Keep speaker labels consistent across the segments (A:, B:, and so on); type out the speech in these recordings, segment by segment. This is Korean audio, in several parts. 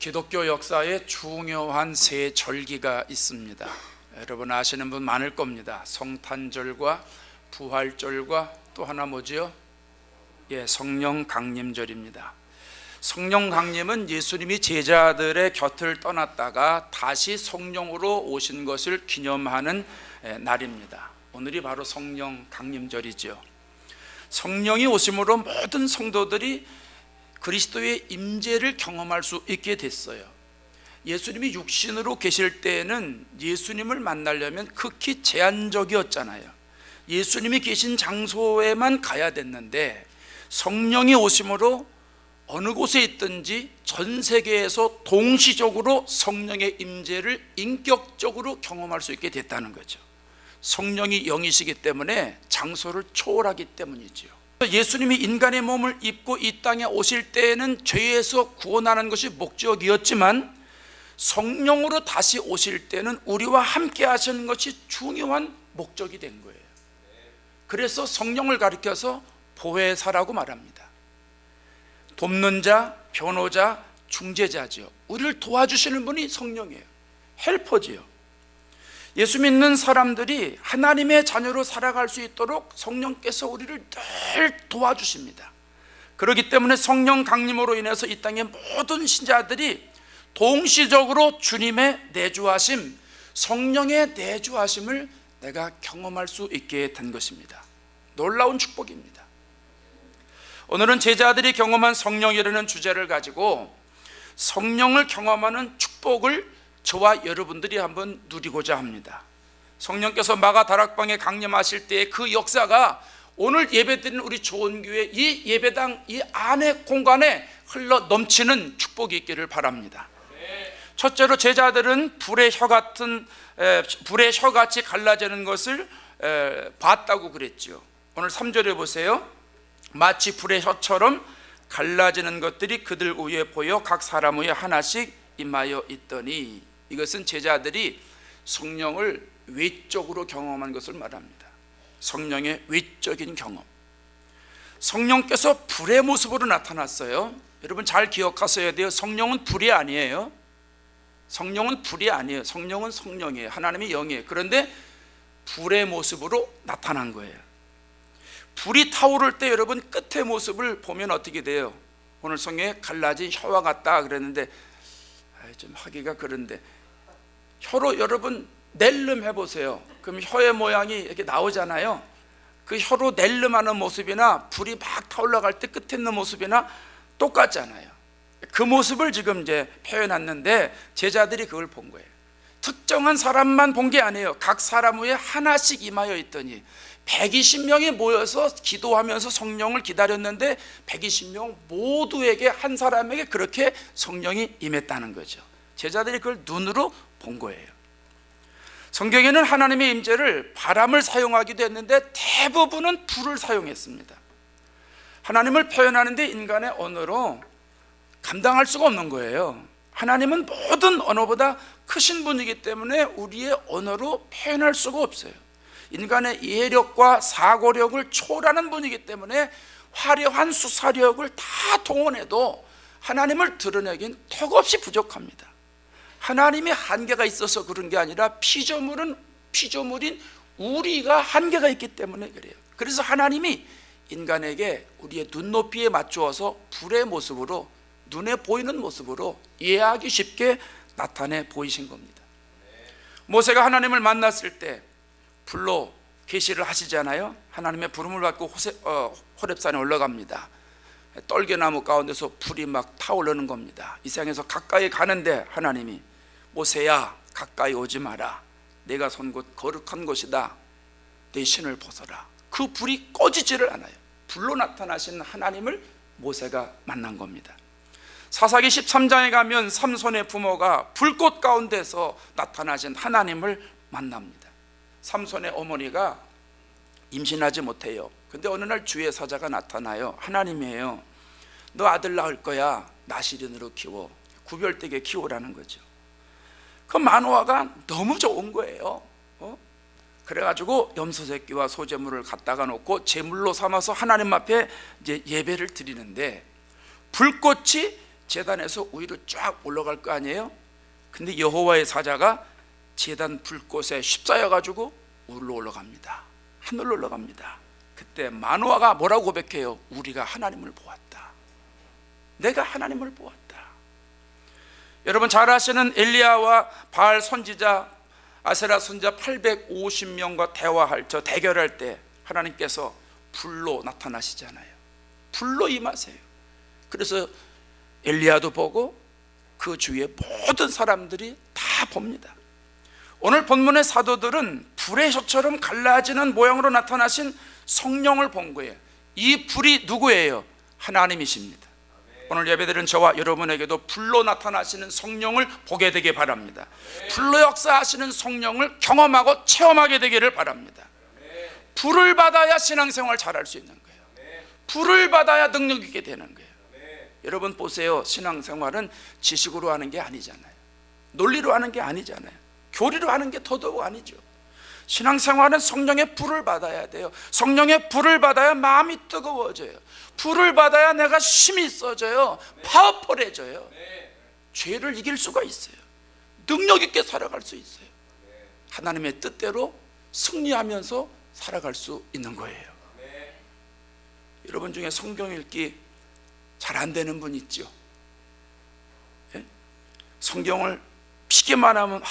A: 기독교 역사에 중요한 세 절기가 있습니다. 여러분 아시는 분 많을 겁니다. 성탄절과 부활절과 또 하나 뭐지요? 성령 강림절입니다. 성령 강림은 예수님이 제자들의 곁을 떠났다가 다시 성령으로 오신 것을 기념하는 날입니다. 오늘이 바로 성령 강림절이죠. 성령이 오심으로 모든 성도들이 그리스도의 임재를 경험할 수 있게 됐어요. 예수님이 육신으로 계실 때에는 예수님을 만나려면 극히 제한적이었잖아요. 예수님이 계신 장소에만 가야 됐는데 성령이 오심으로 어느 곳에 있든지 전 세계에서 동시적으로 성령의 임재를 인격적으로 경험할 수 있게 됐다는 거죠. 성령이 영이시기 때문에 장소를 초월하기 때문이지요. 예수님이 인간의 몸을 입고 이 땅에 오실 때에는 죄에서 구원하는 것이 목적이었지만 성령으로 다시 오실 때는 우리와 함께 하시는 것이 중요한 목적이 된 거예요. 그래서 성령을 가리켜서 보혜사라고 말합니다. 돕는 자, 변호자, 중재자지요. 우리를 도와주시는 분이 성령이에요. 헬퍼지요. 예수 믿는 사람들이 하나님의 자녀로 살아갈 수 있도록 성령께서 우리를 늘 도와주십니다. 그렇기 때문에 성령 강림으로 인해서 이 땅의 모든 신자들이 동시적으로 주님의 내주하심, 성령의 내주하심을 내가 경험할 수 있게 된 것입니다. 놀라운 축복입니다. 오늘은 제자들이 경험한 성령이라는 주제를 가지고 성령을 경험하는 축복을 저와 여러분들이 한번 누리고자 합니다. 성령께서 마가 다락방에 강림하실 때의 그 역사가 오늘 예배드리는 우리 좋은교회 이 예배당 이 안에 공간에 흘러 넘치는 축복이 있기를 바랍니다. 첫째로 제자들은 불의 혀같이 갈라지는 것을 봤다고 그랬죠. 오늘 3절에 보세요. 마치 불의 혀처럼 갈라지는 것들이 그들 위에 보여 각 사람 위에 하나씩 임하여 있더니, 이것은 제자들이 성령을 외적으로 경험한 것을 말합니다. 성령의 외적인 경험. 성령께서 불의 모습으로 나타났어요. 여러분 잘 기억하셔야 돼요. 성령은 불이 아니에요. 성령은 불이 아니에요. 성령은 성령이에요. 하나님의 영이에요. 그런데 불의 모습으로 나타난 거예요. 불이 타오를 때 여러분 끝의 모습을 보면 어떻게 돼요? 오늘 성경에 갈라진 혀와 같다 그랬는데 좀 하기가 그런데 혀로 여러분 낼름 해보세요. 그럼 혀의 모양이 이렇게 나오잖아요. 그 혀로 낼름하는 모습이나 불이 막 타올라갈 때 끝에 있는 모습이나 똑같잖아요. 그 모습을 지금 이제 표현했는데 제자들이 그걸 본 거예요. 특정한 사람만 본 게 아니에요. 각 사람 위에 하나씩 임하여 있더니 120명이 모여서 기도하면서 성령을 기다렸는데 120명 모두에게 한 사람에게 그렇게 성령이 임했다는 거죠. 제자들이 그걸 눈으로 본 거예요. 성경에는 하나님의 임재를 바람을 사용하기도 했는데 대부분은 불을 사용했습니다. 하나님을 표현하는데 인간의 언어로 감당할 수가 없는 거예요. 하나님은 모든 언어보다 크신 분이기 때문에 우리의 언어로 표현할 수가 없어요. 인간의 이해력과 사고력을 초월하는 분이기 때문에 화려한 수사력을 다 동원해도 하나님을 드러내긴 턱없이 부족합니다. 하나님의 한계가 있어서 그런 게 아니라 피조물인 우리가 한계가 있기 때문에 그래요. 그래서 하나님이 인간에게 우리의 눈높이에 맞추어서 불의 모습으로, 눈에 보이는 모습으로 이해하기 쉽게 나타내 보이신 겁니다. 모세가 하나님을 만났을 때 불로 계시를 하시잖아요. 하나님의 부름을 받고 호렙산에 올라갑니다. 떨겨나무 가운데서 불이 막 타오르는 겁니다. 이 세상에서 가까이 가는데 하나님이 모세야 가까이 오지 마라. 내가 선 곳 거룩한 곳이다. 내 신을 벗어라. 그 불이 꺼지지를 않아요. 불로 나타나신 하나님을 모세가 만난 겁니다. 사사기 13장에 가면 삼손의 부모가 불꽃 가운데서 나타나신 하나님을 만납니다. 삼손의 어머니가 임신하지 못해요. 근데 어느 날 주의 사자가 나타나요. 하나님이에요. 너 아들 낳을 거야. 나시린으로 키워. 구별되게 키우라는 거죠. 그 만화가 너무 좋은 거예요. 그래가지고 염소 새끼와 소제물을 갖다가 놓고 제물로 삼아서 하나님 앞에 이제 예배를 드리는데 불꽃이 제단에서 위로 쫙 올라갈 거 아니에요? 근데 여호와의 사자가 제단 불꽃에 휩싸여 가지고 위로 올라갑니다. 하늘로 올라갑니다. 그때 마노아가 뭐라고 고백해요? 우리가 하나님을 보았다. 내가 하나님을 보았다. 여러분 잘 아시는 엘리야와 바알 선지자, 아세라 선지자 850명과 대결할 때 하나님께서 불로 나타나시잖아요. 불로 임하세요. 그래서 엘리야도 보고 그 주위의 모든 사람들이 다 봅니다. 오늘 본문의 사도들은 불의 혀처럼 갈라지는 모양으로 나타나신 성령을 본 거예요. 이 불이 누구예요? 하나님이십니다. 오늘 예배드린 저와 여러분에게도 불로 나타나시는 성령을 보게 되길 바랍니다. 불로 역사하시는 성령을 경험하고 체험하게 되기를 바랍니다. 불을 받아야 신앙생활 잘할 수 있는 거예요. 불을 받아야 능력 있게 되는 거예요. 여러분 보세요. 신앙생활은 지식으로 하는 게 아니잖아요. 논리로 하는 게 아니잖아요. 교리로 하는 게 더더욱 아니죠. 신앙생활은 성령의 불을 받아야 돼요. 성령의 불을 받아야 마음이 뜨거워져요. 불을 받아야 내가 힘이 있어져요. 파워풀해져요. 죄를 이길 수가 있어요. 능력 있게 살아갈 수 있어요. 하나님의 뜻대로 승리하면서 살아갈 수 있는 거예요. 여러분 중에 성경 읽기 잘 안 되는 분 있죠? 예? 성경을 피기만 하면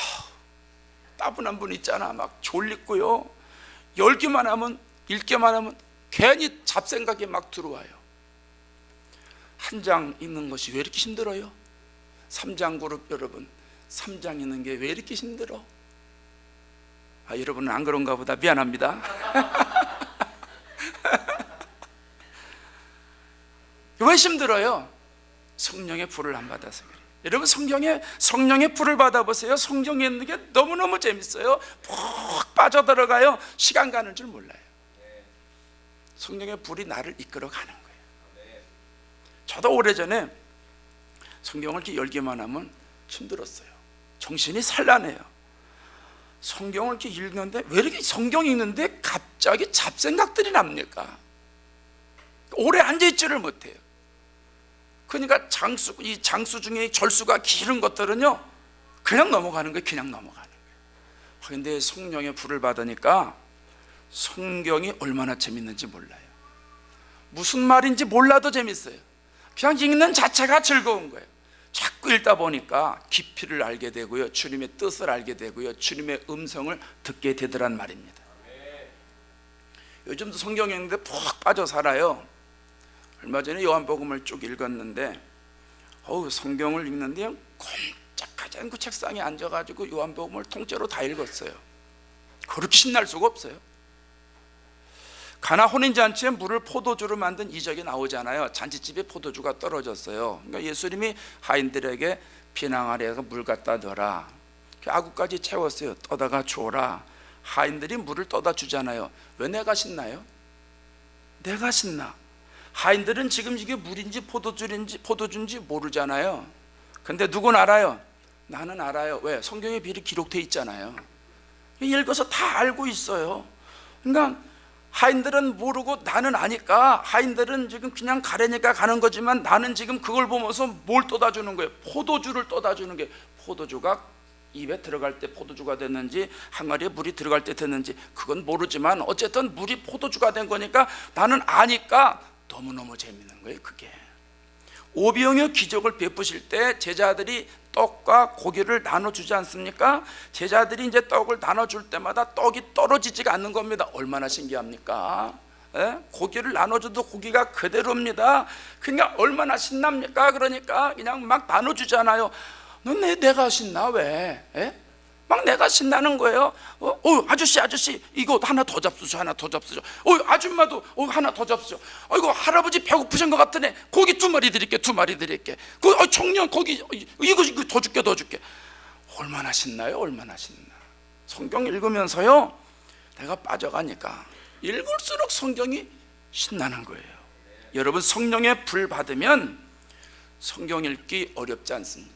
A: 따분한 분 있잖아. 막 졸리고요. 읽기만 하면 괜히 잡생각이 막 들어와요. 한 장 읽는 것이 왜 이렇게 힘들어요? 3장 그룹 여러분, 3장 읽는 게 왜 이렇게 힘들어? 여러분은 안 그런가 보다. 미안합니다. 왜 힘들어요? 성령의 불을 안 받아서 그래요. 여러분 성령의 불을 받아보세요. 성경에 있는 게 너무너무 재밌어요. 푹 빠져들어가요. 시간 가는 줄 몰라요. 성령의 불이 나를 이끌어가는 거예요. 저도 오래전에 성경을 이렇게 열기만 하면 힘들었어요. 정신이 산란해요. 성경을 이렇게 읽는데 왜 이렇게 성경 읽는데 갑자기 잡생각들이 납니까? 오래 앉아있지를 못해요. 그러니까 이 장수 중에 절수가 길은 것들은요 그냥 넘어가는 거예요. 그냥 넘어가는 거예요. 그런데 성령의 불을 받으니까 성경이 얼마나 재밌는지 몰라요. 무슨 말인지 몰라도 재밌어요. 그냥 읽는 자체가 즐거운 거예요. 자꾸 읽다 보니까 깊이를 알게 되고요, 주님의 뜻을 알게 되고요, 주님의 음성을 듣게 되더란 말입니다. 요즘도 성경 읽는데 푹 빠져 살아요. 얼마 전에 요한복음을 쭉 읽었는데 성경을 읽는데 꼼짝하지 않고 책상에 앉아가지고 요한복음을 통째로 다 읽었어요. 그렇게 신날 수가 없어요. 가나 혼인잔치에 물을 포도주로 만든 이적이 나오잖아요. 잔치집에 포도주가 떨어졌어요. 그러니까 예수님이 하인들에게 비낭아리에서 물 갖다 넣어라. 아구까지 채웠어요. 떠다가 줘라. 하인들이 물을 떠다 주잖아요. 왜 내가 신나요? 내가 신나. 하인들은 지금 이게 물인지 포도주인지 모르잖아요. 근데 누군 알아요? 나는 알아요. 왜? 성경에 미리 기록되어 있잖아요. 읽어서 다 알고 있어요. 그러니까 하인들은 모르고 나는 아니까, 하인들은 지금 그냥 가려니까 가는 거지만 나는 지금 그걸 보면서 뭘 떠다주는 거예요? 포도주를 떠다주는 게, 포도주가 입에 들어갈 때 포도주가 됐는지 항아리에 물이 들어갈 때 됐는지 그건 모르지만 어쨌든 물이 포도주가 된 거니까 나는 아니까 너무너무 재밌는 거예요. 그게 오병이어 기적을 베푸실 때 제자들이 떡과 고기를 나눠주지 않습니까? 제자들이 이제 떡을 나눠줄 때마다 떡이 떨어지지가 않는 겁니다. 얼마나 신기합니까? 고기를 나눠줘도 고기가 그대로입니다. 그러니까 얼마나 신납니까? 그러니까 그냥 막 나눠주잖아요. 내가 신나 왜? 막 내가 신나는 거예요. 아저씨 이거 하나 더 잡수죠. 하나 더 잡수죠. 아줌마도 하나 더 잡수죠. 이거 할아버지 배고프신 것 같으네. 고기 2마리 드릴게. 2마리 드릴게. 청년 고기 이거 더 줄게. 얼마나 신나요? 얼마나 신나. 성경 읽으면서요 내가 빠져가니까 읽을수록 성경이 신나는 거예요. 여러분 성령의 불 받으면 성경 읽기 어렵지 않습니다.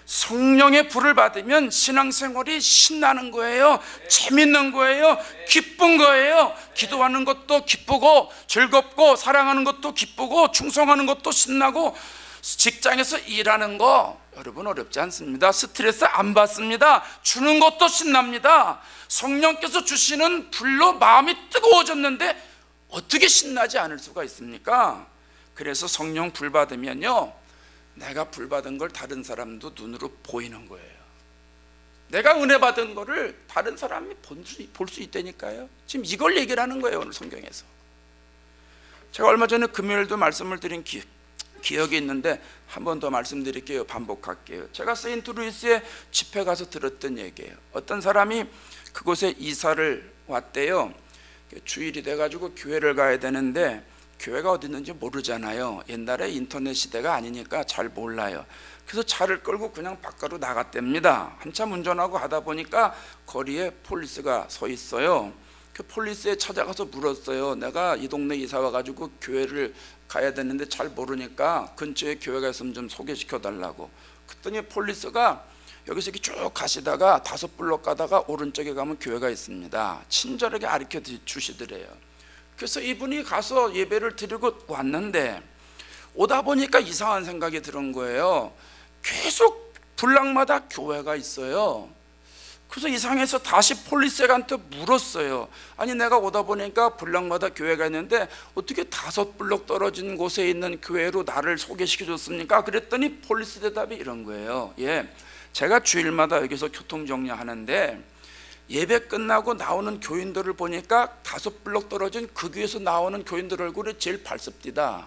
A: 성령의 불을 받으면 신앙생활이 신나는 거예요. 재밌는 거예요. 기쁜 거예요. 기도하는 것도 기쁘고 즐겁고 사랑하는 것도 기쁘고 충성하는 것도 신나고 직장에서 일하는 거 여러분 어렵지 않습니다. 스트레스 안 받습니다. 주는 것도 신납니다. 성령께서 주시는 불로 마음이 뜨거워졌는데 어떻게 신나지 않을 수가 있습니까? 그래서 성령 불 받으면요, 내가 불 받은 걸 다른 사람도 눈으로 보이는 거예요. 내가 은혜 받은 거를 다른 사람이 볼 수 있다니까요. 지금 이걸 얘기를 하는 거예요, 오늘 성경에서. 제가 얼마 전에 금요일도 말씀을 드린 기억이 있는데 한 번 더 말씀드릴게요. 반복할게요. 제가 세인트루이스에 집회 가서 들었던 얘기예요. 어떤 사람이 그곳에 이사를 왔대요. 주일이 돼가지고 교회를 가야 되는데 교회가 어디 있는지 모르잖아요. 옛날에 인터넷 시대가 아니니까 잘 몰라요. 그래서 차를 끌고 그냥 바깥으로 나갔답니다. 한참 운전하고 하다 보니까 거리에 폴리스가 서 있어요. 그 폴리스에 찾아가서 물었어요. 내가 이 동네 이사 와가지고 교회를 가야 되는데 잘 모르니까 근처에 교회가 있으면 좀 소개시켜 달라고. 그랬더니 폴리스가 여기서 이렇게 쭉 가시다가 5블록 가다가 오른쪽에 가면 교회가 있습니다. 친절하게 가르쳐 주시더래요. 그래서 이분이 가서 예배를 드리고 왔는데 오다 보니까 이상한 생각이 드는 거예요. 계속 블락마다 교회가 있어요. 그래서 이상해서 다시 폴리스한테 물었어요. 아니 내가 오다 보니까 블락마다 교회가 있는데 어떻게 5블록 떨어진 곳에 있는 교회로 나를 소개시켜 줬습니까? 그랬더니 폴리스 대답이 이런 거예요. 예, 제가 주일마다 여기서 교통정리하는데 예배 끝나고 나오는 교인들을 보니까 5블록 떨어진 그 교회에서 나오는 교인들 얼굴이 제일 밝습니다.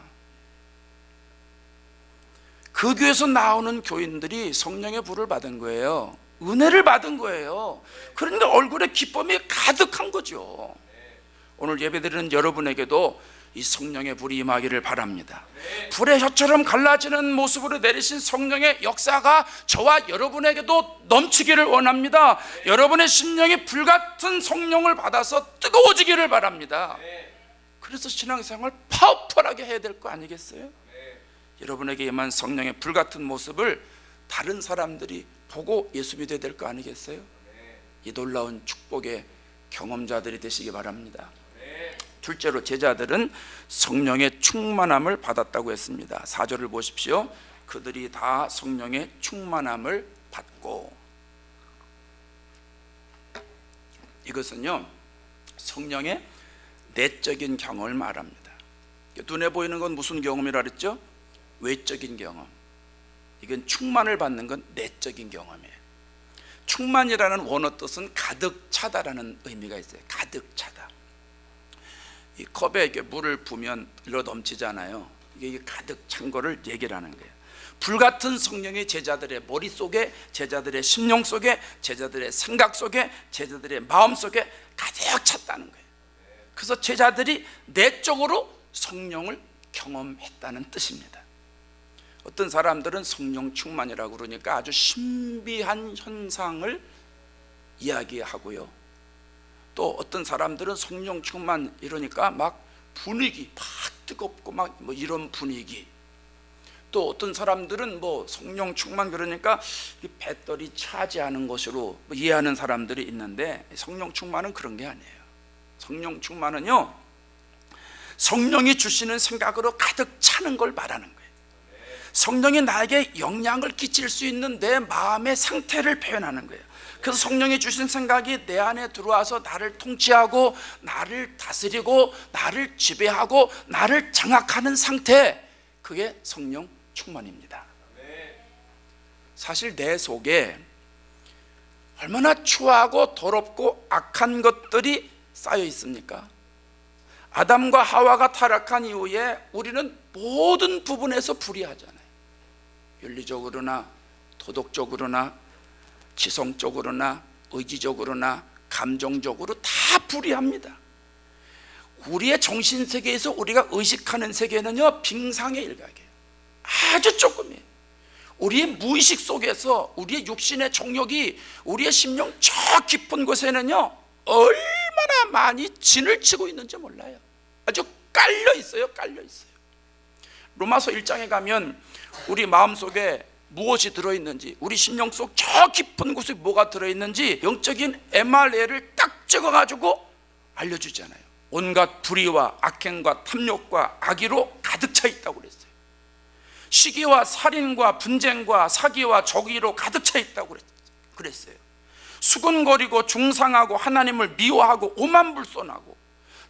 A: 그 교회에서 나오는 교인들이 성령의 불을 받은 거예요. 은혜를 받은 거예요. 그러니까 얼굴에 기쁨이 가득한 거죠. 오늘 예배드리는 여러분에게도 이 성령의 불이 임하기를 바랍니다. 불의 혀처럼 갈라지는 모습으로 내리신 성령의 역사가 저와 여러분에게도 넘치기를 원합니다. 여러분의 심령이 불같은 성령을 받아서 뜨거워지기를 바랍니다. 그래서 신앙생활 파워풀하게 해야 될 거 아니겠어요? 여러분에게 임한 성령의 불같은 모습을 다른 사람들이 보고 예수 믿어야 될 거 아니겠어요? 이 놀라운 축복의 경험자들이 되시기 바랍니다. 둘째로 제자들은 성령의 충만함을 받았다고 했습니다. 4절을 보십시오. 그들이 다 성령의 충만함을 받고. 이것은요, 성령의 내적인 경험을 말합니다. 눈에 보이는 건 무슨 경험이라 그랬죠? 외적인 경험. 이건 충만을 받는 건 내적인 경험이에요. 충만이라는 원어 뜻은 가득 차다라는 의미가 있어요. 가득 차다. 이 컵에 이렇게 물을 부으면 흘러 넘치잖아요. 이게 가득 찬 거를 얘기를 하는 거예요. 불같은 성령이 제자들의 머릿속에, 제자들의 심령 속에, 제자들의 생각 속에, 제자들의 마음 속에 가득 찼다는 거예요. 그래서 제자들이 내적으로 성령을 경험했다는 뜻입니다. 어떤 사람들은 성령 충만이라고 그러니까 아주 신비한 현상을 이야기하고요. 또 어떤 사람들은 성령 충만 이러니까 막 분위기 막 뜨겁고 막 뭐 이런 분위기. 또 어떤 사람들은 뭐 성령 충만 그러니까 배터리 차지하는 것으로 이해하는 사람들이 있는데, 성령 충만은 그런 게 아니에요. 성령 충만은요, 성령이 주시는 생각으로 가득 차는 걸 말하는 거예요. 성령이 나에게 영향을 끼칠 수 있는 내 마음의 상태를 표현하는 거예요. 그래서 성령이 주신 생각이 내 안에 들어와서 나를 통치하고 나를 다스리고 나를 지배하고 나를 장악하는 상태, 그게 성령 충만입니다. 사실 내 속에 얼마나 추하고 더럽고 악한 것들이 쌓여 있습니까? 아담과 하와가 타락한 이후에 우리는 모든 부분에서 불의하잖아요. 윤리적으로나 도덕적으로나 지성적으로나 의지적으로나 감정적으로 다 불의합니다. 우리의 정신세계에서 우리가 의식하는 세계는요, 빙상의 일각이에요. 아주 조금이에요. 우리의 무의식 속에서 우리의 육신의 정욕이 우리의 심령 저 깊은 곳에는요, 얼마나 많이 진을 치고 있는지 몰라요. 아주 깔려 있어요. 깔려 있어요. 로마서 1장에 가면 우리 마음속에 무엇이 들어있는지, 우리 심령 속 저 깊은 곳에 뭐가 들어있는지 영적인 MRA를 딱 찍어가지고 알려주잖아요. 온갖 불의와 악행과 탐욕과 악의로 가득 차 있다고 그랬어요. 시기와 살인과 분쟁과 사기와 저기로 가득 차 있다고 그랬어요. 수군거리고 중상하고 하나님을 미워하고 오만불손하고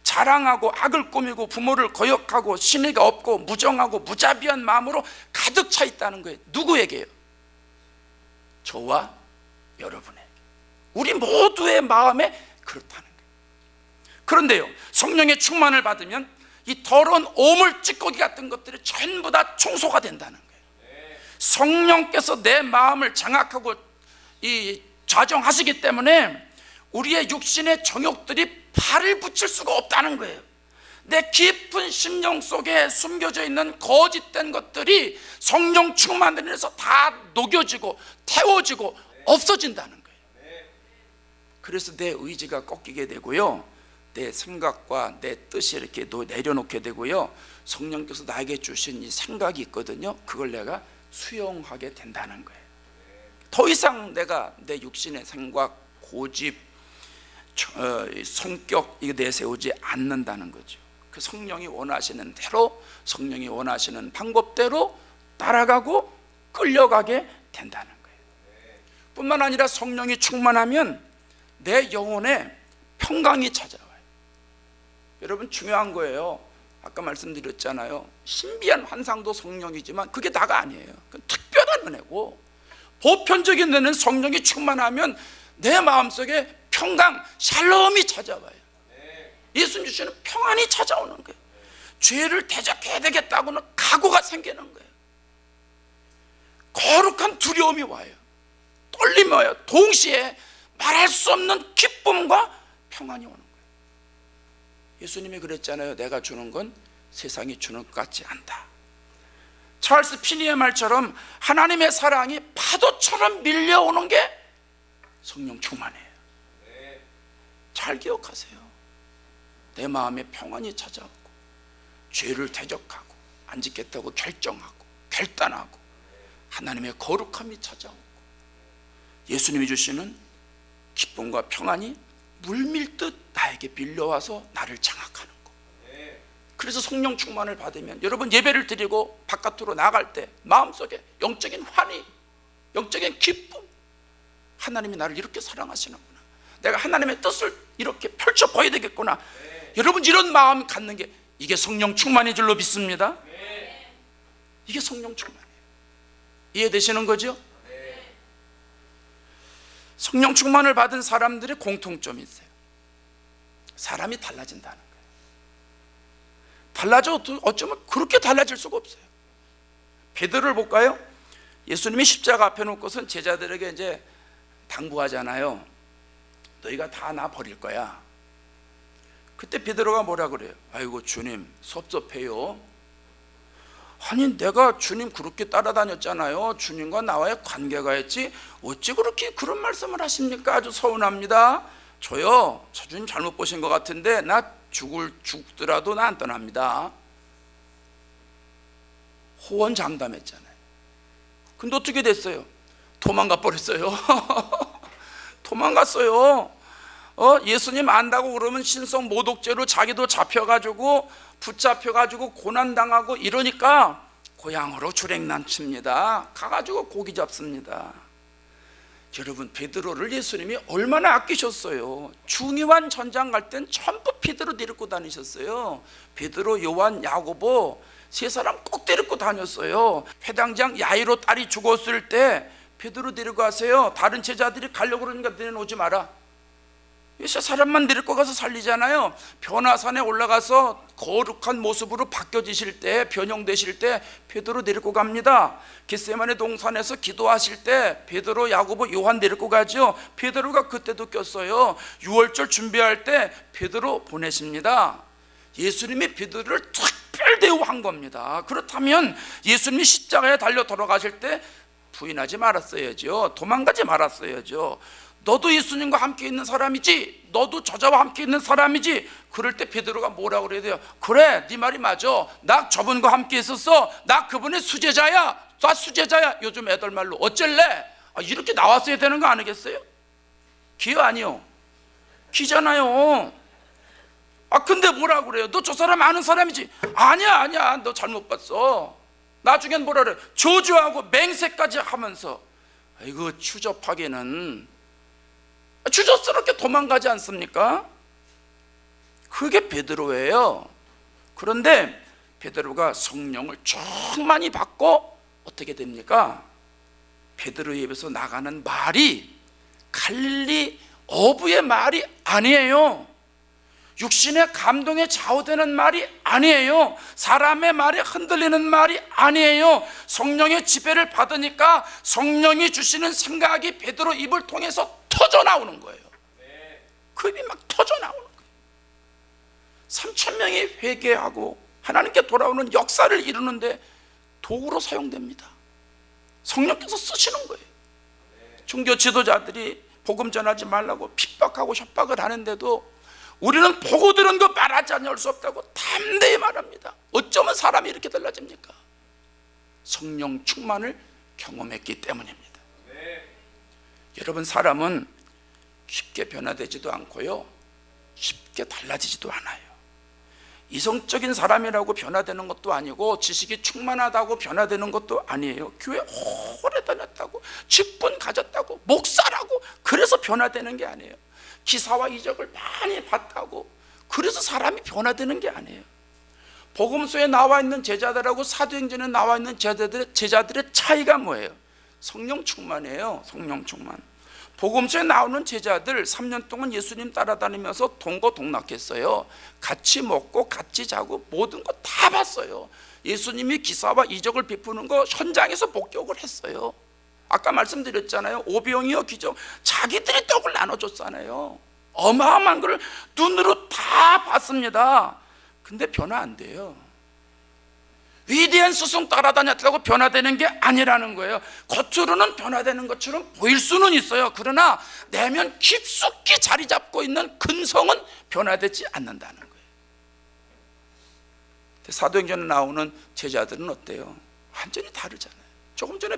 A: 자랑하고 악을 꾸미고 부모를 거역하고 신의가 없고 무정하고 무자비한 마음으로 가득 차 있다는 거예요. 누구에게요? 저와 여러분에게. 우리 모두의 마음에 그렇다는 거예요. 그런데요, 성령의 충만을 받으면 이 더러운 오물 찌꺼기 같은 것들이 전부 다 청소가 된다는 거예요. 성령께서 내 마음을 장악하고 이 좌정하시기 때문에 우리의 육신의 정욕들이 발을 붙일 수가 없다는 거예요. 내 깊은 심령 속에 숨겨져 있는 거짓된 것들이 성령 충만을 인해서 다 녹여지고 태워지고 없어진다는 거예요. 그래서 내 의지가 꺾이게 되고요, 내 생각과 내 뜻이 이렇게 내려놓게 되고요, 성령께서 나에게 주신 이 생각이 있거든요, 그걸 내가 수용하게 된다는 거예요. 더 이상 내가 내 육신의 생각, 고집, 성격 이거 내세우지 않는다는 거죠. 그 성령이 원하시는 대로, 성령이 원하시는 방법대로 따라가고 끌려가게 된다는 거예요. 뿐만 아니라 성령이 충만하면 내 영혼에 평강이 찾아와요. 여러분, 중요한 거예요. 아까 말씀드렸잖아요. 신비한 환상도 성령이지만 그게 다가 아니에요. 그건 특별한 은혜고, 보편적인 은혜는 성령이 충만하면 내 마음속에 평강, 샬롬이 찾아와요. 예수님 주시는 평안이 찾아오는 거예요. 죄를 대적해야 되겠다고는 각오가 생기는 거예요. 거룩한 두려움이 와요. 떨림이 와요. 동시에 말할 수 없는 기쁨과 평안이 오는 거예요. 예수님이 그랬잖아요. 내가 주는 건 세상이 주는 것 같지 않다. 찰스 피니의 말처럼 하나님의 사랑이 파도처럼 밀려오는 게 성령 충만이에요. 잘 기억하세요. 내 마음에 평안이 찾아오고, 죄를 대적하고 안 짓겠다고 결정하고 결단하고, 하나님의 거룩함이 찾아오고, 예수님이 주시는 기쁨과 평안이 물밀듯 나에게 밀려와서 나를 장악하는 거. 그래서 성령 충만을 받으면 여러분, 예배를 드리고 바깥으로 나갈 때 마음속에 영적인 환희, 영적인 기쁨, 하나님이 나를 이렇게 사랑하시는구나, 내가 하나님의 뜻을 이렇게 펼쳐 보여야 되겠구나. 여러분, 이런 마음 갖는 게 이게 성령 충만인 줄로 믿습니다. 이게 성령 충만이에요. 이해되시는 거죠? 성령 충만을 받은 사람들의 공통점이 있어요. 사람이 달라진다는 거예요. 달라져도 어쩌면 그렇게 달라질 수가 없어요. 베드로를 볼까요? 예수님이 십자가 앞에 놓고선 제자들에게 이제 당부하잖아요. 너희가 다 나 버릴 거야. 그때 베드로가 뭐라 그래요? 아이고 주님, 섭섭해요. 아니 내가 주님 그렇게 따라다녔잖아요. 주님과 나와의 관계가 있지 어찌 그렇게 그런 말씀을 하십니까? 아주 서운합니다. 저요, 저 주님 잘못 보신 것 같은데 나 죽더라도 나 안 떠납니다. 호언장담했잖아요. 근데 어떻게 됐어요? 도망가 버렸어요. 도망갔어요. 예수님 안다고 그러면 신성 모독죄로 자기도 잡혀가지고 붙잡혀가지고 고난당하고 이러니까 고향으로 출행난칩니다. 가가지고 고기 잡습니다. 여러분, 베드로를 예수님이 얼마나 아끼셨어요. 중요한 전장 갈 땐 전부 베드로 데리고 다니셨어요. 베드로, 요한, 야고보 세 사람 꼭 데리고 다녔어요. 회당장 야이로 딸이 죽었을 때 베드로 데리고 가세요. 다른 제자들이 가려고 그러니까 너는 오지 마라. 세 사람만 데리고 가서 살리잖아요. 변화산에 올라가서 거룩한 모습으로 바뀌어지실 때, 변형되실 때 베드로 데리고 갑니다. 겟세마네 동산에서 기도하실 때 베드로, 야고보, 요한 데리고 가죠. 베드로가 그때도 꼈어요. 유월절 준비할 때 베드로 보내십니다. 예수님이 베드로를 특별 대우한 겁니다. 그렇다면 예수님이 십자가에 달려 돌아가실 때 부인하지 말았어야죠. 도망가지 말았어야죠. 너도 예수님과 함께 있는 사람이지, 너도 저자와 함께 있는 사람이지. 그럴 때 베드로가 뭐라고 그래야 돼요? 그래, 네 말이 맞아. 나 저분과 함께 있었어. 나 그분의 수제자야. 나 수제자야. 요즘 애들 말로 어쩔래? 이렇게 나왔어야 되는 거 아니겠어요? 기요 아니요? 기잖아요. 근데 뭐라고 그래요? 너 저 사람 아는 사람이지? 아니야 너 잘못 봤어. 나중엔 뭐라 그래? 저주하고 맹세까지 하면서 이거 추접하게는 추접스럽게 도망가지 않습니까? 그게 베드로예요. 그런데 베드로가 성령을 충만히 받고 어떻게 됩니까? 베드로의 입에서 나가는 말이 갈릴리 어부의 말이 아니에요. 육신의 감동에 좌우되는 말이 아니에요. 사람의 말에 흔들리는 말이 아니에요. 성령의 지배를 받으니까 성령이 주시는 생각이 베드로 입을 통해서 터져 나오는 거예요. 그 입이 막 터져 나오는 거예요. 3천 명이 회개하고 하나님께 돌아오는 역사를 이루는데 도구로 사용됩니다. 성령께서 쓰시는 거예요. 종교 지도자들이 복음 전하지 말라고 핍박하고 협박을 하는데도 우리는 보고 들은 거 말하지 않을 수 없다고 담대히 말합니다. 어쩌면 사람이 이렇게 달라집니까? 성령 충만을 경험했기 때문입니다. 여러분, 사람은 쉽게 변화되지도 않고요, 쉽게 달라지지도 않아요. 이성적인 사람이라고 변화되는 것도 아니고 지식이 충만하다고 변화되는 것도 아니에요. 교회 오래 다녔다고, 직분 가졌다고, 목사라고 그래서 변화되는 게 아니에요. 기사와 이적을 많이 봤다고 그래서 사람이 변화되는 게 아니에요. 복음서에 나와 있는 제자들하고 사도행전에 나와 있는 제자들의 차이가 뭐예요? 성령 충만이에요. 성령 충만. 복음서에 나오는 제자들 3년 동안 예수님 따라다니면서 동거동락했어요. 같이 먹고 같이 자고 모든 거 다 봤어요. 예수님이 기사와 이적을 베푸는 거 현장에서 목격을 했어요. 아까 말씀드렸잖아요. 오병이어 기적, 자기들이 떡을 나눠줬잖아요. 어마어마한 걸 눈으로 다 봤습니다. 근데 변화 안 돼요. 위대한 스승 따라다녔다고 변화되는 게 아니라는 거예요. 겉으로는 변화되는 것처럼 보일 수는 있어요. 그러나 내면 깊숙이 자리 잡고 있는 근성은 변화되지 않는다는 거예요. 사도행전에 나오는 제자들은 어때요? 완전히 다르잖아요. 조금 전에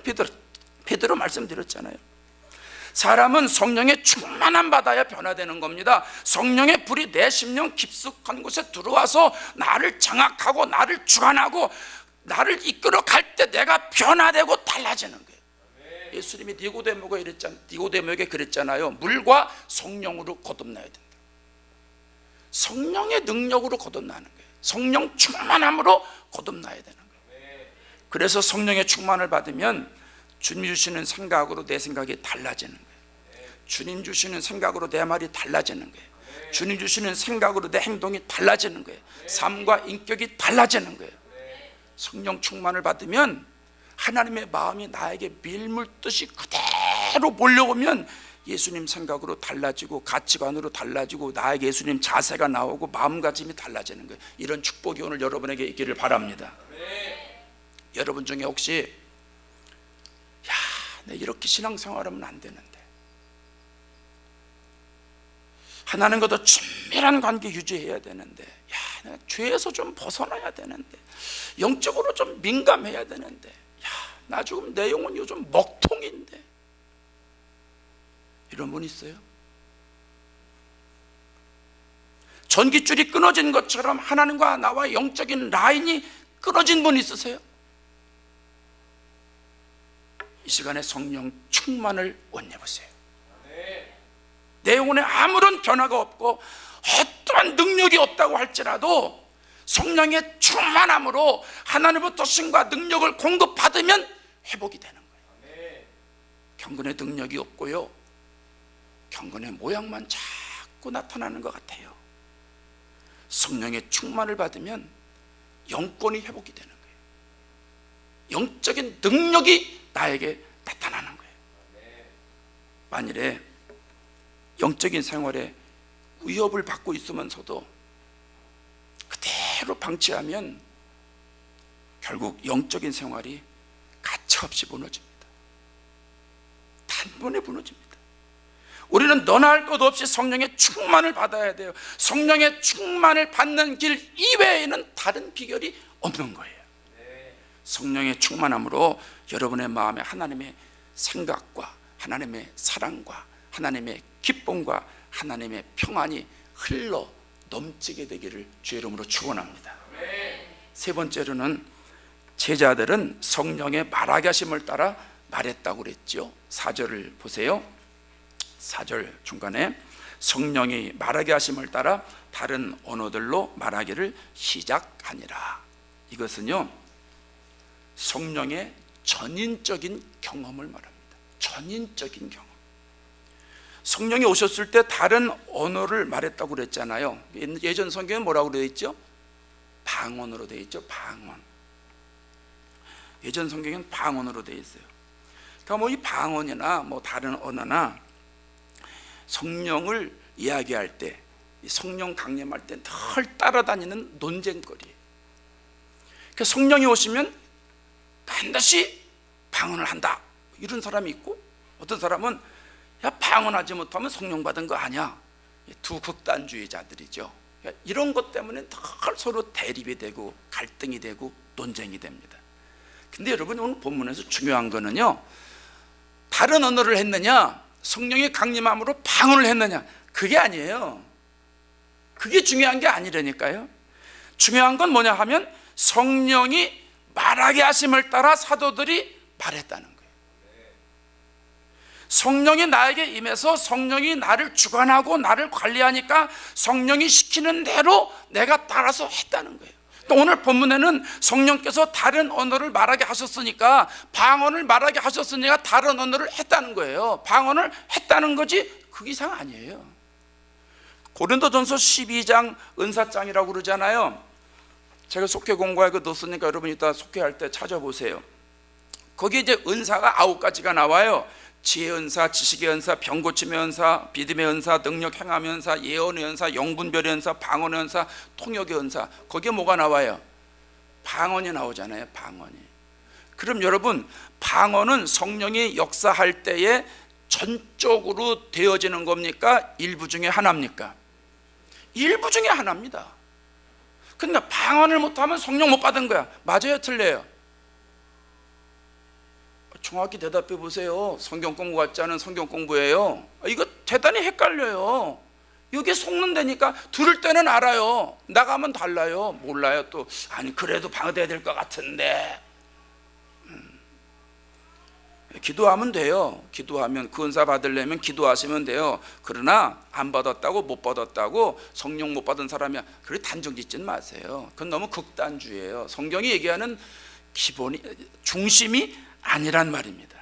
A: 베드로 말씀드렸잖아요. 사람은 성령의 충만함 받아야 변화되는 겁니다. 성령의 불이 내 심령 깊숙한 곳에 들어와서 나를 장악하고 나를 주관하고 나를 이끌어 갈 때 내가 변화되고 달라지는 거예요. 예수님이 니고데모에게 그랬잖아요. 물과 성령으로 거듭나야 된다. 성령의 능력으로 거듭나는 거예요. 성령 충만함으로 거듭나야 되는 거예요. 그래서 성령의 충만을 받으면 주님 주시는 생각으로 내 생각이 달라지는 거예요. 주님 주시는 생각으로 내 말이 달라지는 거예요. 주님 주시는 생각으로 내 행동이 달라지는 거예요. 삶과 인격이 달라지는 거예요. 성령 충만을 받으면 하나님의 마음이 나에게 밀물듯이 그대로 몰려오면 예수님 생각으로 달라지고 가치관으로 달라지고 나에게 예수님 자세가 나오고 마음가짐이 달라지는 거예요. 이런 축복이 오늘 여러분에게 있기를 바랍니다. 여러분 중에 혹시 내 이렇게 신앙생활하면 안 되는데, 하나님과 더 친밀한 관계 유지해야 되는데, 내가 죄에서 좀 벗어나야 되는데, 영적으로 좀 민감해야 되는데, 나 지금 내 영혼 요즘 먹통인데, 이런 분 있어요? 전깃줄이 끊어진 것처럼 하나님과 나와 영적인 라인이 끊어진 분 있으세요? 이 시간에 성령 충만을 원해 보세요. 내 영혼에 아무런 변화가 없고 어떠한 능력이 없다고 할지라도 성령의 충만함으로 하나님부터 신과 능력을 공급받으면 회복이 되는 거예요. 경건의 능력이 없고요, 경건의 모양만 자꾸 나타나는 것 같아요. 성령의 충만을 받으면 영권이 회복이 되는 거예요. 영적인 능력이 나에게 나타나는 거예요. 만일에 영적인 생활에 위협을 받고 있으면서도 그대로 방치하면 결국 영적인 생활이 가차없이 무너집니다. 단번에 무너집니다. 우리는 너나 할 것 없이 성령의 충만을 받아야 돼요. 성령의 충만을 받는 길 이외에는 다른 비결이 없는 거예요. 성령의 충만함으로 여러분의 마음에 하나님의 생각과 하나님의 사랑과 하나님의 기쁨과 하나님의 평안이 흘러 넘치게 되기를 주의 이름으로 축원합니다. 세 번째로는 제자들은 성령의 말하게 하심을 따라 말했다고 그랬죠. 4절을 보세요. 4절 중간에 성령이 말하게 하심을 따라 다른 언어들로 말하기를 시작하니라. 이것은요, 성령의 전인적인 경험을 말합니다. 전인적인 경험. 성령이 오셨을 때 다른 언어를 말했다고 그랬잖아요. 예전 성경에 뭐라고 되어 있죠? 방언으로 되어 있죠. 방언. 예전 성경에는 방언으로 되어 있어요. 그러니까 뭐 이 방언이나 뭐 다른 언어나 성령을 이야기할 때, 성령 강림할 때 늘 따라다니는 논쟁거리예요. 그러니까 성령이 오시면 반드시 방언을 한다, 이런 사람이 있고, 어떤 사람은 야, 방언하지 못하면 성령 받은 거 아니야. 두 극단주의자들이죠. 이런 것 때문에 늘 서로 대립이 되고 갈등이 되고 논쟁이 됩니다. 근데 여러분, 오늘 본문에서 중요한 거는요, 다른 언어를 했느냐, 성령의 강림함으로 방언을 했느냐, 그게 아니에요. 그게 중요한 게 아니라니까요. 중요한 건 뭐냐 하면 성령이 말하게 하심을 따라 사도들이 말했다는 거예요. 성령이 나에게 임해서 성령이 나를 주관하고 나를 관리하니까 성령이 시키는 대로 내가 따라서 했다는 거예요. 또 오늘 본문에는 성령께서 다른 언어를 말하게 하셨으니까, 방언을 말하게 하셨으니까 다른 언어를 했다는 거예요. 방언을 했다는 거지 그 이상 아니에요. 고린도전서 12장 은사장이라고 그러잖아요. 제가 속회 공부에 넣었으니까 여러분 이따 속회할 때 찾아보세요. 거기에 이제 은사가 9가지가 나와요. 지혜의 은사, 지식의 은사, 병고침의 은사, 믿음의 은사, 능력 행함의 은사, 예언의 은사, 영분별의 은사, 방언의 은사, 통역의 은사. 거기에 뭐가 나와요? 방언이 나오잖아요. 방언이. 그럼 여러분, 방언은 성령이 역사할 때에 전적으로 되어지는 겁니까? 일부 중에 하나입니까? 일부 중에 하나입니다. 그러니까 방언을 못하면 성령 못 받은 거야. 맞아요, 틀려요? 정확히 대답해 보세요. 성경 공부 같지 않은 성경 공부예요. 이거 대단히 헷갈려요. 이게 속는다니까. 들을 때는 알아요. 나가면 달라요. 몰라요. 또 아니 그래도 방어돼야 될 것 같은데. 기도하면 돼요. 기도하면 그 은사 받으려면 기도하시면 돼요. 그러나 안 받았다고 못 받았다고 성령 못 받은 사람이야, 그래 단정 짓지는 마세요. 그건 너무 극단주의예요. 성경이 얘기하는 기본이, 중심이 아니란 말입니다.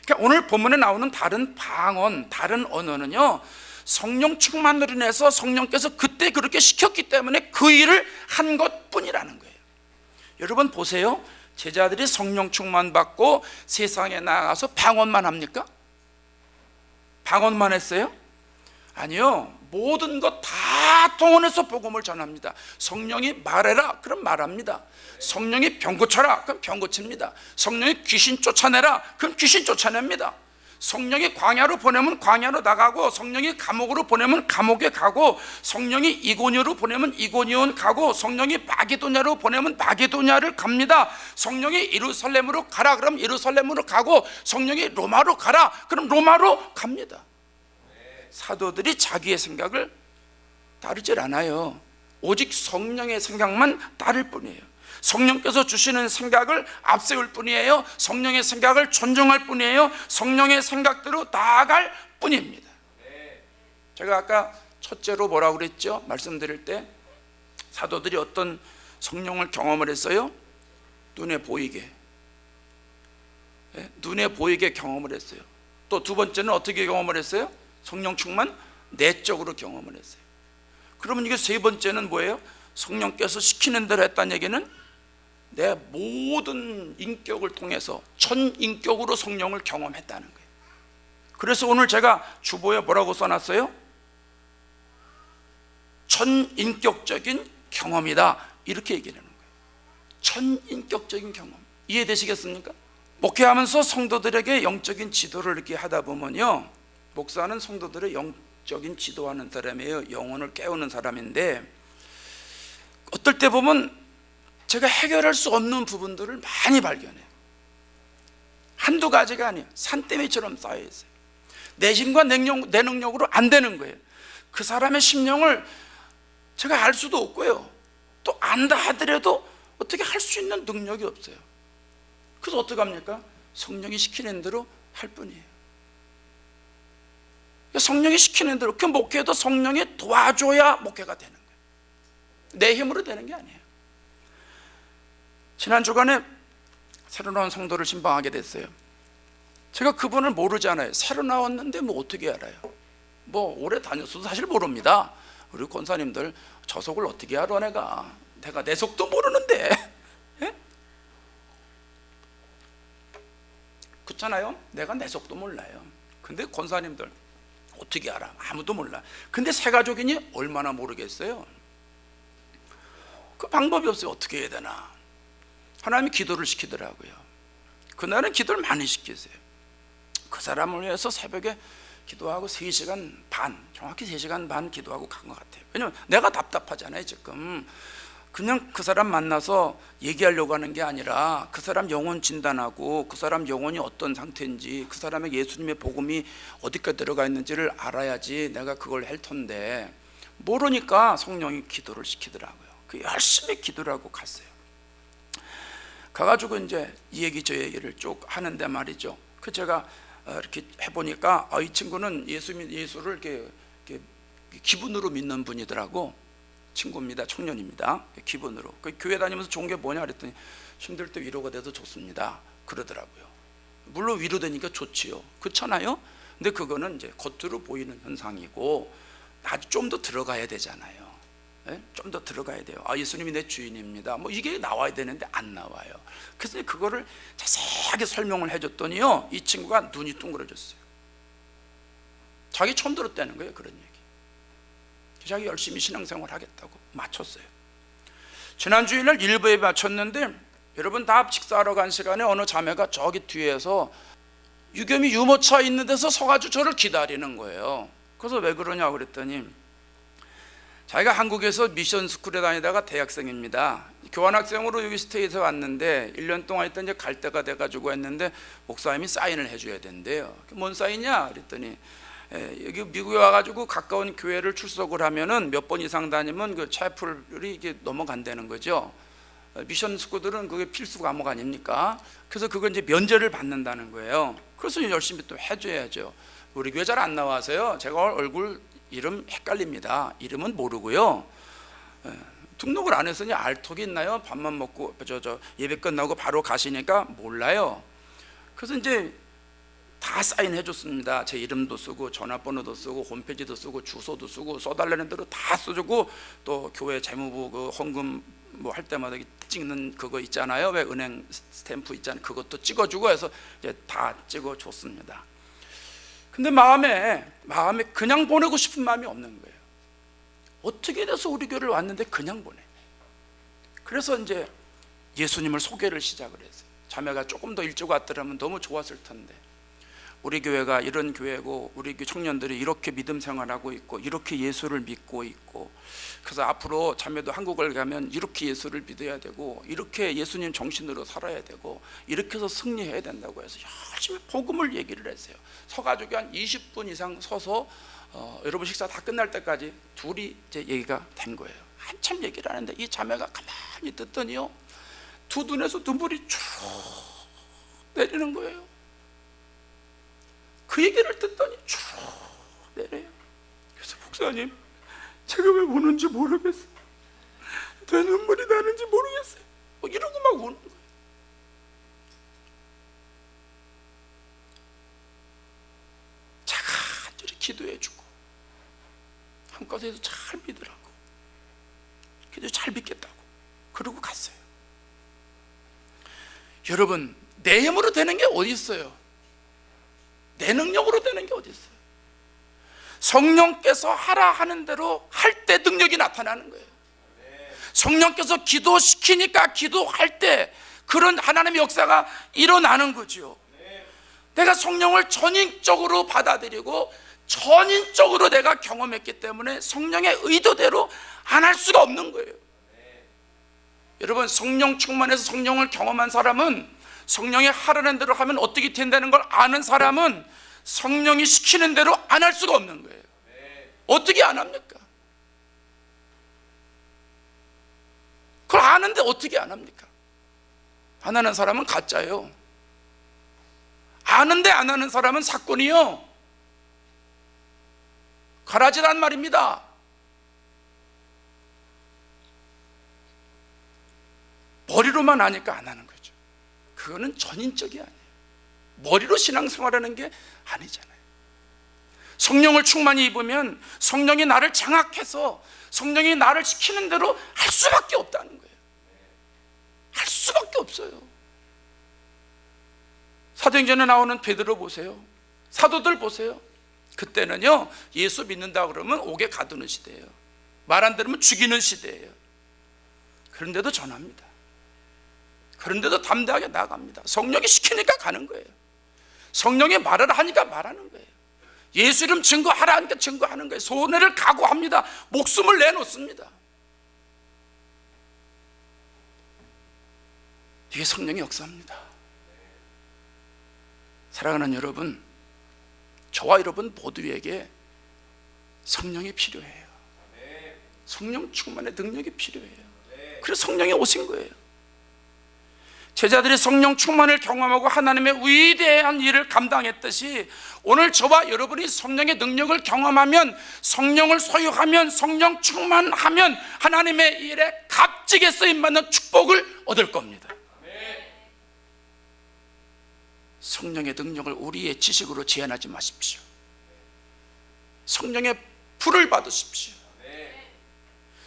A: 그러니까 오늘 본문에 나오는 다른 방언, 다른 언어는요, 성령 충만으로 인해서 성령께서 그때 그렇게 시켰기 때문에 그 일을 한 것뿐이라는 거예요. 여러분 보세요. 제자들이 성령 충만 받고 세상에 나가서 방언만 합니까? 방언만 했어요? 아니요. 모든 것 다 동원해서 복음을 전합니다. 성령이 말해라, 그럼 말합니다. 성령이 병 고쳐라, 그럼 병 고칩니다. 성령이 귀신 쫓아내라, 그럼 귀신 쫓아냅니다. 성령이 광야로 보내면 광야로 나가고, 성령이 감옥으로 보내면 감옥에 가고, 성령이 이고니오로 보내면 이고니온 가고, 성령이 마게도냐로 보내면 마게도냐를 갑니다. 성령이 예루살렘으로 가라, 그럼 예루살렘으로 가고, 성령이 로마로 가라, 그럼 로마로 갑니다. 사도들이 자기의 생각을 따르질 않아요. 오직 성령의 생각만 따를 뿐이에요. 성령께서 주시는 생각을 앞세울 뿐이에요. 성령의 생각을 존중할 뿐이에요. 성령의 생각대로 나아갈 뿐입니다. 제가 아까 첫째로 뭐라고 그랬죠? 말씀드릴 때 사도들이 어떤 성령을 경험을 했어요? 눈에 보이게, 눈에 보이게 경험을 했어요. 또 두 번째는 어떻게 경험을 했어요? 성령 충만 내적으로 경험을 했어요. 그러면 이게 세 번째는 뭐예요? 성령께서 시키는 대로 했다는 얘기는 내 모든 인격을 통해서 전인격으로 성령을 경험했다는 거예요. 그래서 오늘 제가 주보에 뭐라고 써놨어요? 전인격적인 경험이다, 이렇게 얘기를 하는 거예요. 전인격적인 경험. 이해되시겠습니까? 목회하면서 성도들에게 영적인 지도를 이렇게 하다 보면요, 목사는 성도들의 영적인 지도하는 사람이에요. 영혼을 깨우는 사람인데, 어떨 때 보면 제가 해결할 수 없는 부분들을 많이 발견해요. 한두 가지가 아니에요. 산더미처럼 쌓여 있어요. 내 힘과 내 능력으로 안 되는 거예요. 그 사람의 심령을 제가 알 수도 없고요, 또 안다 하더라도 어떻게 할 수 있는 능력이 없어요. 그래서 어떻게 합니까? 성령이 시키는 대로 할 뿐이에요. 성령이 시키는 대로, 그 목회도 성령이 도와줘야 목회가 되는 거예요. 내 힘으로 되는 게 아니에요. 지난 주간에 새로 나온 성도를 신방하게 됐어요. 제가 그분을 모르잖아요. 새로 나왔는데 뭐 어떻게 알아요? 뭐 오래 다녔어도 사실 모릅니다. 우리 권사님들 저 속을 어떻게 알아? 내가 내 속도 모르는데. 예? 그렇잖아요. 내가 내 속도 몰라요. 근데 권사님들 어떻게 알아? 아무도 몰라. 근데 새 가족이니 얼마나 모르겠어요. 그 방법이 없어요. 어떻게 해야 되나. 하나님이 기도를 시키더라고요. 그날은 기도를 많이 시키세요. 그 사람을 위해서 새벽에 기도하고 3시간 반, 정확히 3시간 반 기도하고 간 것 같아요. 왜냐면 내가 답답하잖아요. 지금 그냥 그 사람 만나서 얘기하려고 하는 게 아니라 그 사람 영혼 진단하고 그 사람 영혼이 어떤 상태인지, 그 사람의 예수님의 복음이 어디까지 들어가 있는지를 알아야지 내가 그걸 할 텐데, 모르니까 성령이 기도를 시키더라고요. 그 열심히 기도를 하고 갔어요. 가가지고 이제 이 얘기 저 얘기를 쭉 하는데 말이죠. 그 제가 이렇게 해보니까 이 친구는 예수를 이렇게 기분으로 믿는 분이더라고. 친구입니다. 청년입니다. 기분으로. 그 교회 다니면서 좋은 게 뭐냐 그랬더니 힘들 때 위로가 돼서 좋습니다. 그러더라고요. 물론 위로되니까 좋지요. 그렇잖아요. 근데 그거는 이제 겉으로 보이는 현상이고 아주 좀 더 들어가야 되잖아요. 좀 더 들어가야 돼요. 예수님이 내 주인입니다. 뭐 이게 나와야 되는데 안 나와요. 그래서 그거를 자세하게 설명을 해줬더니요, 이 친구가 눈이 둥그러졌어요. 자기 처음 들었다는 거예요. 그런 얘기. 자기 열심히 신앙생활 하겠다고 마쳤어요. 지난 주일날 일부에 마쳤는데, 여러분 다 식사하러 간 시간에 어느 자매가 저기 뒤에서 유겸이 유모차 있는 데서 서가지고 저를 기다리는 거예요. 그래서 왜 그러냐고 그랬더니 자기가 한국에서 미션 스쿨에 다니다가 대학생입니다. 교환학생으로 여기 스테이트에 왔는데 1년 동안 있다 이제 갈 때가 돼가지고 했는데 목사님이 사인을 해줘야 된대요. 뭔 사인이냐 그랬더니 여기 미국에 와가지고 가까운 교회를 출석을 하면은 몇 번 이상 다니면 그 채플이 이게 넘어간다는 거죠. 미션 스쿨들은 그게 필수 과목 아닙니까? 그래서 그걸 이제 면제를 받는다는 거예요. 그래서 열심히 또 해줘야죠. 우리 교회 잘 안 나와서요, 제가 얼굴 이름 헷갈립니다. 이름은 모르고요. 등록을 안 했으니 알턱이 있나요? 밥만 먹고 저 예배 끝나고 바로 가시니까 몰라요. 그래서 이제 다 사인해 줬습니다. 제 이름도 쓰고 전화번호도 쓰고 홈페이지도 쓰고 주소도 쓰고 써달라는 대로 다 써주고, 또 교회 재무부 그 헌금 뭐 할 때마다 찍는 그거 있잖아요. 왜 은행 스탬프 있잖아요. 그것도 찍어주고 해서 이제 다 찍어줬습니다. 근데 마음에 그냥 보내고 싶은 마음이 없는 거예요. 어떻게 돼서 우리 교회를 왔는데 그냥 보내. 그래서 이제 예수님을 소개를 시작을 했어요. 자매가 조금 더 일찍 왔더라면 너무 좋았을 텐데, 우리 교회가 이런 교회고 우리 청년들이 이렇게 믿음 생활하고 있고 이렇게 예수를 믿고 있고, 그래서 앞으로 자매도 한국을 가면 이렇게 예수를 믿어야 되고 이렇게 예수님 정신으로 살아야 되고 이렇게 해서 승리해야 된다고 해서 열심히 복음을 얘기를 했어요. 서가지고 한 20분 이상 서서 여러분 식사 다 끝날 때까지 둘이 이제 얘기가 된 거예요. 한참 얘기를 하는데 이 자매가 가만히 듣더니요, 두 눈에서 눈물이 쭉 내리는 거예요. 그 얘기를 듣더니 쭉 내려요. 그래서 목사님, 제가 왜 우는지 모르겠어요. 왜 눈물이 나는지 모르겠어요. 뭐 이러고 막 우는 거예요. 제가 간절히 기도해주고 한국에서 잘 믿으라고, 그래서 잘 믿겠다고 그러고 갔어요. 여러분, 내 힘으로 되는 게 어디 있어요? 내 능력으로 되는 게 어디 있어요? 성령께서 하라 하는 대로 할 때 능력이 나타나는 거예요. 성령께서 기도시키니까 기도할 때 그런 하나님의 역사가 일어나는 거죠. 내가 성령을 전인적으로 받아들이고 전인적으로 내가 경험했기 때문에 성령의 의도대로 안 할 수가 없는 거예요. 여러분, 성령 충만해서 성령을 경험한 사람은, 성령이 하라는 대로 하면 어떻게 된다는 걸 아는 사람은 성령이 시키는 대로 안 할 수가 없는 거예요. 어떻게 안 합니까? 그걸 아는데 어떻게 안 합니까? 안 하는 사람은 가짜예요. 아는데 안 하는 사람은 사건이요. 가라지란 말입니다. 머리로만 아니까 안 하는 거죠. 그거는 전인적이 아니에요. 머리로 신앙생활하는 게 아니잖아요. 성령을 충만히 입으면 성령이 나를 장악해서 성령이 나를 시키는 대로 할 수밖에 없다는 거예요. 할 수밖에 없어요. 사도행전에 나오는 베드로 보세요. 사도들 보세요. 그때는요, 예수 믿는다 그러면 옥에 가두는 시대예요. 말 안 들으면 죽이는 시대예요. 그런데도 전합니다. 그런데도 담대하게 나갑니다. 성령이 시키니까 가는 거예요. 성령이 말을 하니까 말하는 거예요. 예수 이름 증거하라 하니까 증거하는 거예요. 손해를 각오합니다. 목숨을 내놓습니다. 이게 성령의 역사입니다. 사랑하는 여러분, 저와 여러분 모두에게 성령이 필요해요. 성령 충만의 능력이 필요해요. 그래서 성령이 오신 거예요. 제자들이 성령 충만을 경험하고 하나님의 위대한 일을 감당했듯이 오늘 저와 여러분이 성령의 능력을 경험하면, 성령을 소유하면, 성령 충만하면 하나님의 일에 값지게 쓰임받는 축복을 얻을 겁니다. 성령의 능력을 우리의 지식으로 제한하지 마십시오. 성령의 불을 받으십시오.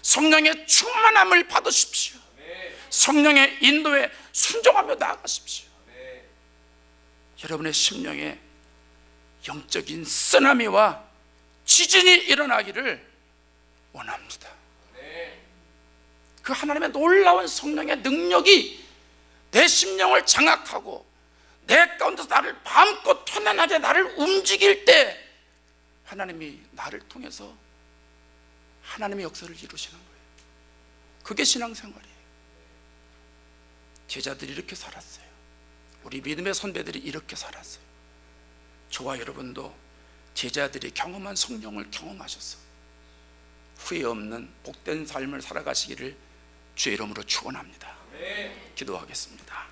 A: 성령의 충만함을 받으십시오. 성령의 인도에 순종하며 나아가십시오. 여러분의 심령에 영적인 쓰나미와 지진이 일어나기를 원합니다. 그 하나님의 놀라운 성령의 능력이 내 심령을 장악하고 내 가운데서 나를 마음껏 편안하게 나를 움직일 때 하나님이 나를 통해서 하나님의 역사를 이루시는 거예요. 그게 신앙생활이에요. 제자들이 이렇게 살았어요. 우리 믿음의 선배들이 이렇게 살았어요. 저와 여러분도 제자들이 경험한 성령을 경험하셔서 후회 없는 복된 삶을 살아가시기를 주의 이름으로 축원합니다. 기도하겠습니다.